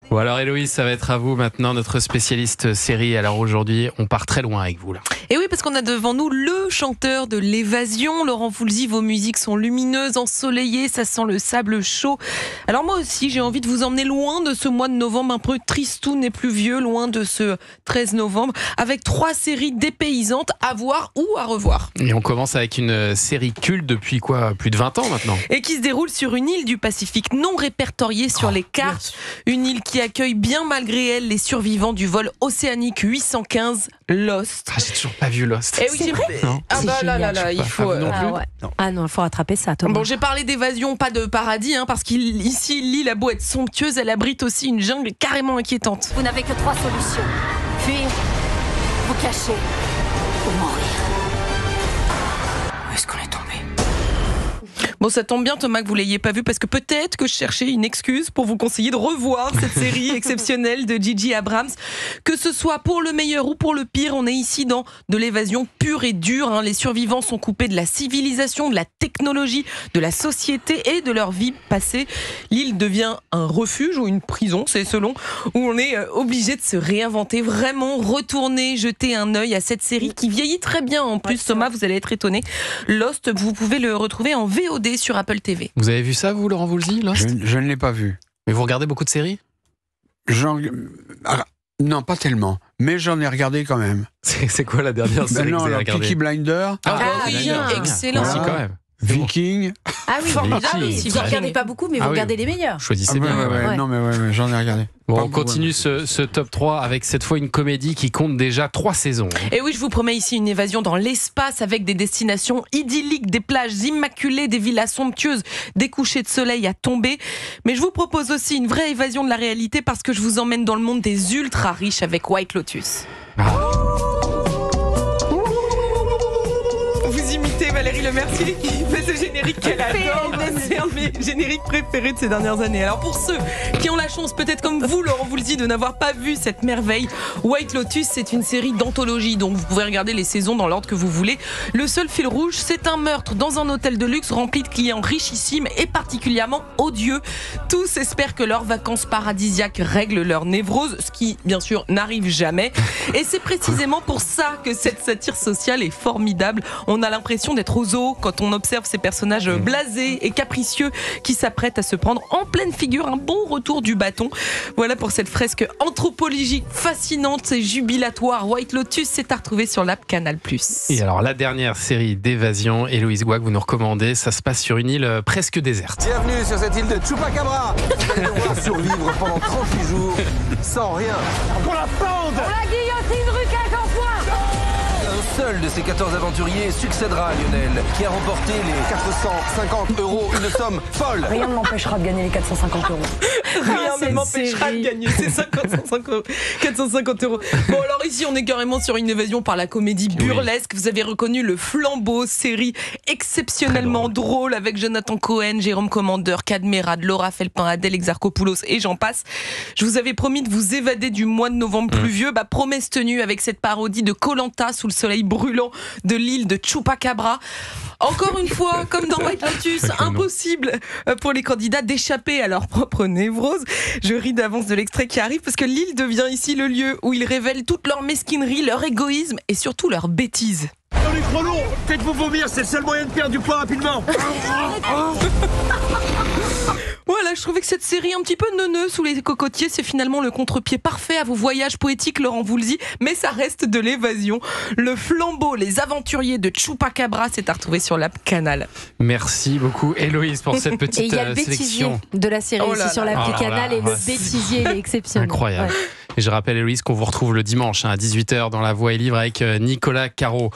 Bon alors Héloïse, ça va être à vous maintenant, notre spécialiste série. Alors aujourd'hui, on part très loin avec vous là. Et oui, parce qu'on a devant nous le chanteur de l'évasion, Laurent Voulzy. Vos musiques sont lumineuses, ensoleillées, ça sent le sable chaud. Alors moi aussi, j'ai envie de vous emmener loin de ce mois de novembre un peu tristoun et pluvieux, loin de ce 13 novembre, avec 3 séries dépaysantes à voir ou à revoir. Et on commence avec une série culte depuis plus de 20 ans maintenant. Et qui se déroule sur une île du Pacifique non répertoriée sur les cartes. Une île qui accueille bien malgré elle les survivants du vol océanique 815 Lost. Ah, j'ai toujours pas vu Lost. Et oui, c'est vrai. Ah bah là, il faut. Ah non, il faut rattraper ça, Thomas. Bon, j'ai parlé d'évasion, pas de paradis, parce qu'ici, l'île a beau être somptueuse, elle abrite aussi une jungle carrément inquiétante. Vous n'avez que 3 solutions. Fuir, vous cacher ou mourir. Où est-ce qu'on est tombé ? Bon, ça tombe bien, Thomas, que vous l'ayez pas vu, parce que peut-être que je cherchais une excuse pour vous conseiller de revoir cette série exceptionnelle de J.J. Abrams. Que ce soit pour le meilleur ou pour le pire, on est ici dans de l'évasion pure et dure. Les survivants sont coupés de la civilisation, de la technologie, de la société et de leur vie passée. L'île devient un refuge ou une prison, c'est selon, où on est obligé de se réinventer. Vraiment, retourner, jeter un œil à cette série qui vieillit très bien. En plus, Thomas, vous allez être étonné. Lost, vous pouvez le retrouver en VOD sur Apple TV. Vous avez vu ça, vous, Laurent Voulzy, Lost ? Je ne l'ai pas vu. Mais vous regardez beaucoup de séries ? Non, pas tellement. Mais j'en ai regardé quand même. C'est quoi la dernière série que vous avez regardée ? Peaky Blinders. Oui, bien. excellent. Merci quand même. Viking. Ah oui, Viking. si vous ne regardez pas beaucoup, mais vous regardez les meilleurs. Choisissez bien. Ouais. Non, mais j'en ai regardé. Bon, on continue ce top 3 avec cette fois une comédie qui compte déjà 3 saisons. Et oui, je vous promets ici une évasion dans l'espace avec des destinations idylliques, des plages immaculées, des villas somptueuses, des couchers de soleil à tomber. Mais je vous propose aussi une vraie évasion de la réalité parce que je vous emmène dans le monde des ultra riches avec White Lotus. Vous imitez Valérie Lemercier qui fait ce générique qu'elle adore. C'est un de mes génériques préférés de ces dernières années. Alors pour ceux qui ont la chance, peut-être comme vous, Laurent Voulzy, de n'avoir pas vu cette merveille, White Lotus, c'est une série d'anthologie. Donc vous pouvez regarder les saisons dans l'ordre que vous voulez. Le seul fil rouge, c'est un meurtre dans un hôtel de luxe rempli de clients richissimes et particulièrement odieux. Tous espèrent que leurs vacances paradisiaques règlent leur névrose, ce qui, bien sûr, n'arrive jamais. Et c'est précisément pour ça que cette satire sociale est formidable. On a l'impression d'être au zoo quand on observe ces personnages blasés et capricieux qui s'apprêtent à se prendre en pleine figure un bon retour du bâton. Voilà pour cette fresque anthropologique fascinante et jubilatoire. White Lotus, c'est à retrouver sur l'app Canal+. Et alors la dernière série d'évasion, Héloïse Gouac, vous nous recommandez, ça se passe sur une île presque déserte. Bienvenue sur cette île de Chupacabra. Vous allez devoir survivre pendant 38 jours sans rien. Pour la pende. La guillotine rue Quincampoix. Un seul de ces 14 aventuriers succédera à Lionel, qui a remporté les 450 €, une somme folle. Rien ne m'empêchera de gagner les 450 €. Rien ne m'empêchera de gagner ces 450 €. Bon, alors ici, on est carrément sur une évasion par la comédie burlesque. Vous avez reconnu le Flambeau, série exceptionnellement drôle avec Jonathan Cohen, Jérôme Commandeur, Cadmerade, Laura Felpin, Adèle Exarchopoulos et j'en passe. Je vous avais promis de vous évader du mois de novembre pluvieux. Promesse tenue avec cette parodie de Koh-Lanta sous le soleil brûlant de l'île de Chupacabra. Encore une fois, comme dans White Lotus, impossible pour les candidats d'échapper à leur propre névrose. Je ris d'avance de l'extrait qui arrive parce que l'île devient ici le lieu où ils révèlent toute leur mesquinerie, leur égoïsme et surtout leur bêtise. Dans les chronos, faites-vous vomir, c'est le seul moyen de perdre du poids rapidement. Voilà, je trouvais que cette série un petit peu neuneux sous les cocotiers, c'est finalement le contre-pied parfait à vos voyages poétiques, Laurent Voulzy, mais ça reste de l'évasion. Le Flambeau, les aventuriers de Chupacabra, c'est à retrouver sur l'app Canal. Merci beaucoup Héloïse pour cette petite Et il y a le bêtisier sélection. de la série aussi sur l'appli Canal et le c'est bêtisier, il est exceptionnel. Incroyable. Et je rappelle Héloïse qu'on vous retrouve le dimanche à 18h dans La Voix est libre avec Nicolas Caro.